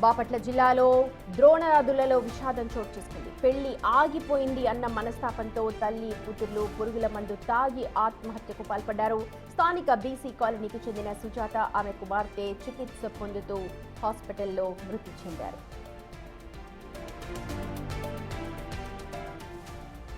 బాపట్ల జిల్లాలో ద్రోణరాదులలో విషాదం చోటు చేసుకుంది. పెళ్లి ఆగిపోయింది అన్న మనస్తాపంతో తల్లి కూతుర్లు పురుగుల మందు తాగి ఆత్మహత్యకు పాల్పడ్డారు. స్థానిక బీసీ కాలనీకి చెందిన సుజాత, ఆమె కుమార్తె చికిత్స పొందుతూ హాస్పిటల్లో మృతి చెందారు.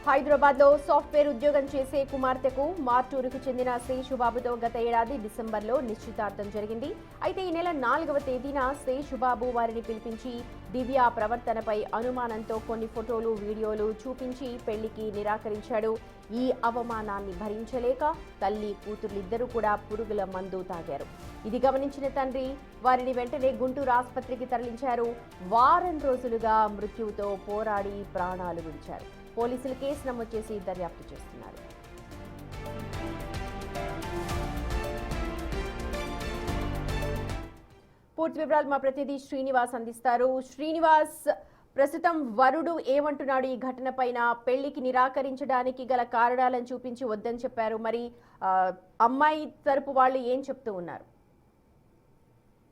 హైదరాబాద్ లో సాఫ్ట్వేర్ ఉద్యోగం చేసే కుమార్తెకు మార్టూరుకు చెందిన శేషుబాబుతో గత ఏడాది డిసెంబర్లో నిశ్చితార్థం జరిగింది. అయితే ఈ నెల 4వ తేదీన శేషుబాబు వారిని పిలిపించి దివ్య ప్రవర్తనపై అనుమానంతో కొన్ని ఫోటోలు, వీడియోలు చూపించి పెళ్లికి నిరాకరించాడు. ఈ అవమానాన్ని భరించలేక తల్లి, కూతుర్లిద్దరూ కూడా పురుగుల మందు తాగారు. ఇది గమనించిన తండ్రి వారిని వెంటనే గుంటూరు ఆసుపత్రికి తరలించారు. వారం రోజులుగా మృత్యువుతో పోరాడి ప్రాణాలు విడిచారు. పోలీసులు కేసు నమోదు చేసి దర్యాప్తు చేస్తున్నారు. పూర్తి వివరాలు మా ప్రతినిధి శ్రీనివాస్ అందిస్తారు. శ్రీనివాస్, ప్రస్తుతం వరుడు ఏమంటున్నాడు ఈ ఘటన పైన? పెళ్లికి నిరాకరించడానికి గల కారణాలను చూపించి వద్దని చెప్పారు. మరి అమ్మాయి తరపు వాళ్ళు ఏం చెప్తూ ఉన్నారు?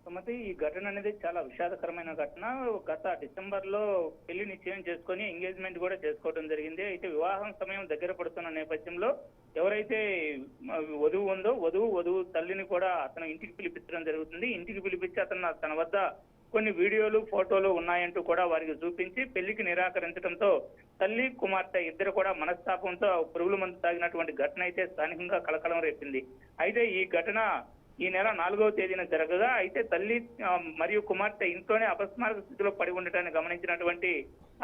సుమతి, ఈ ఘటన అనేది చాలా విషాదకరమైన ఘటన. గత డిసెంబర్ లో పెళ్లి నిశ్చయం చేసుకుని ఎంగేజ్మెంట్ కూడా చేసుకోవడం జరిగింది. అయితే వివాహం సమయం దగ్గర పడుతున్న నేపథ్యంలో ఎవరైతే వధువు ఉందో వధువు తల్లిని కూడా అతను ఇంటికి పిలిపించడం జరుగుతుంది. ఇంటికి పిలిపించి అతను తన వద్ద కొన్ని వీడియోలు, ఫోటోలు ఉన్నాయంటూ కూడా వారికి చూపించి పెళ్లికి నిరాకరించడంతో తల్లి, కుమార్తె ఇద్దరు కూడా మనస్తాపంతో పురుగుల మందు తాగినటువంటి ఘటన అయితే స్థానికంగా కలకలం రేపింది. అయితే ఈ ఘటన ఈ నెల 4వ తేదీన జరగగా, అయితే తల్లి మరియు కుమార్తె ఇంట్లోనే అపస్మారక స్థితిలో పడి ఉండటాన్ని గమనించినటువంటి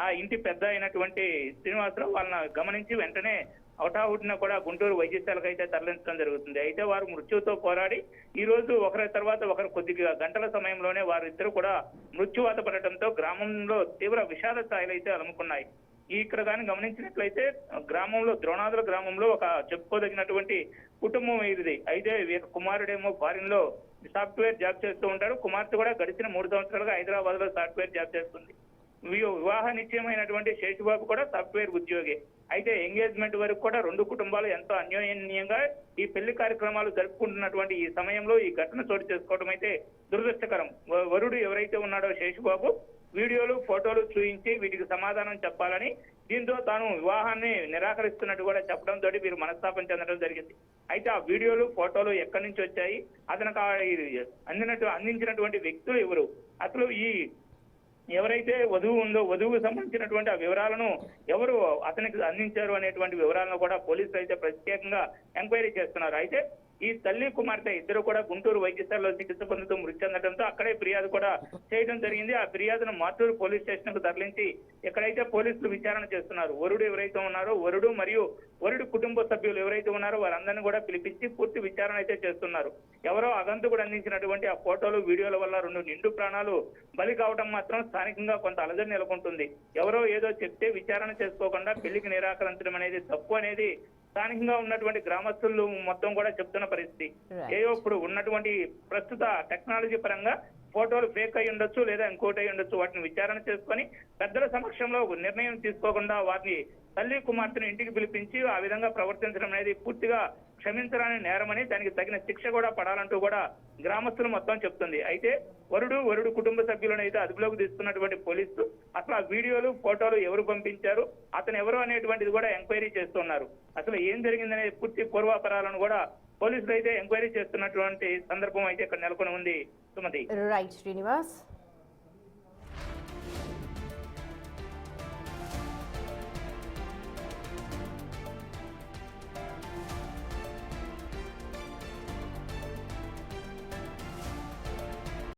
ఆ ఇంటి పెద్ద అయినటువంటి శ్రీనివాసరావు వాళ్ళని గమనించి వెంటనే హుటాహుటిన కూడా గుంటూరు వైద్యశాలకు అయితే తరలించడం జరుగుతుంది. అయితే వారు మృత్యువుతో పోరాడి ఈ రోజు ఒకరి తర్వాత ఒకరు కొద్దిగా గంటల సమయంలోనే వారిద్దరూ కూడా మృత్యువాత పడటంతో గ్రామంలో తీవ్ర విషాద స్థాయిలు అయితే అలుముకున్నాయి. ఇక్కడ కానీ గమనించినట్లయితే ద్రోణాదుల గ్రామంలో ఒక చెప్పుకోదగినటువంటి కుటుంబం ఇది. అయితే కుమారుడేమో ఫారిన్ లో సాఫ్ట్వేర్ జాబ్ చేస్తూ ఉంటాడు. కుమార్తె కూడా గడిచిన 3 సంవత్సరాలుగా హైదరాబాద్ లో సాఫ్ట్వేర్ జాబ్ చేస్తుంది. వివాహ నిశ్చయమైనటువంటి శేషుబాబు కూడా సాఫ్ట్వేర్ ఉద్యోగి. అయితే ఎంగేజ్మెంట్ వరకు కూడా 2 కుటుంబాలు ఎంతో అన్యోన్యంగా ఈ పెళ్లి కార్యక్రమాలు జరుపుకుంటున్నటువంటి ఈ సమయంలో ఈ ఘటన చోటు చేసుకోవడం అయితే దురదృష్టకరం. వరుడు ఎవరైతే ఉన్నాడో శేషుబాబు వీడియోలు, ఫోటోలు చూపించి వీటికి సమాధానం చెప్పాలని, దీంతో తాను వివాహాన్ని నిరాకరిస్తున్నట్టు కూడా చెప్పడంతో వీరు మనస్తాపం చెందడం జరిగింది. అయితే ఆ వీడియోలు, ఫోటోలు ఎక్కడి నుంచి వచ్చాయి, అతనికి అందించినటువంటి వ్యక్తులు ఎవరు, అసలు ఈ ఎవరైతే వధువు ఉందో వధువుకు సంబంధించినటువంటి ఆ వివరాలను ఎవరు అతనికి అందించారు అనేటువంటి వివరాలను కూడా పోలీసులు అయితే ప్రత్యేకంగా ఎంక్వైరీ చేస్తున్నారు. అయితే ఈ తల్లి, కుమార్తె ఇద్దరు కూడా గుంటూరు వైద్యశాలలో చికిత్స పొందుతూ మృతి చెందడంతో అక్కడే ఫిర్యాదు కూడా చేయడం జరిగింది. ఆ ఫిర్యాదును మార్టూరు పోలీస్ స్టేషన్ కు తరలించి ఎక్కడైతే పోలీసులు విచారణ చేస్తున్నారు. వరుడు ఎవరైతే ఉన్నారో వరుడు మరియు వరుడు కుటుంబ సభ్యులు ఎవరైతే ఉన్నారో వారందరినీ కూడా పిలిపించి పూర్తి విచారణ అయితే చేస్తున్నారు. ఎవరో అగంతకుడు అందించినటువంటి ఆ ఫోటోలు, వీడియోల వల్ల 2 నిండు ప్రాణాలు బలి కావడం మాత్రం స్థానికంగా కొంత అలజడి నెలకొంటుంది. ఎవరో ఏదో చెప్తే విచారణ చేసుకోకుండా పెళ్లికి నిరాకరించడం అనేది తప్పు అనేది స్థానికంగా ఉన్నటువంటి గ్రామస్తులు మొత్తం కూడా చెప్తున్న పరిస్థితి. ఏదో ఇప్పుడు ఉన్నటువంటి ప్రస్తుత టెక్నాలజీ పరంగా ఫోటోలు ఫేక్ అయి ఉండొచ్చు, లేదా ఇంకోటి అయి ఉండొచ్చు. వాటిని విచారణ చేసుకొని పెద్దల సమక్షంలో నిర్ణయం తీసుకోకుండా వారిని తల్లి, కుమార్తెను ఇంటికి పిలిపించి ఆ విధంగా ప్రవర్తించడం అనేది పూర్తిగా క్షమించరాని నేరమని, దానికి తగిన శిక్ష కూడా పడాలంటూ కూడా గ్రామస్తులు మొత్తం చెప్తుంది. అయితే వరుడు కుటుంబ సభ్యులను అయితే అదుపులోకి తీసుకున్నటువంటి పోలీసులు అసలు ఆ వీడియోలు, ఫోటోలు ఎవరు పంపించారు, అతను ఎవరు అనేటువంటిది కూడా ఎంక్వైరీ చేస్తున్నారు. అసలు ఏం జరిగిందనే పూర్తి పూర్వాపరాలను కూడా పోలీసులు అయితే ఎంక్వైరీ చేస్తున్నటువంటి సందర్భం అయితే ఇక్కడ నెలకొని ఉంది. సుమతి. రైట్ శ్రీనివాస్.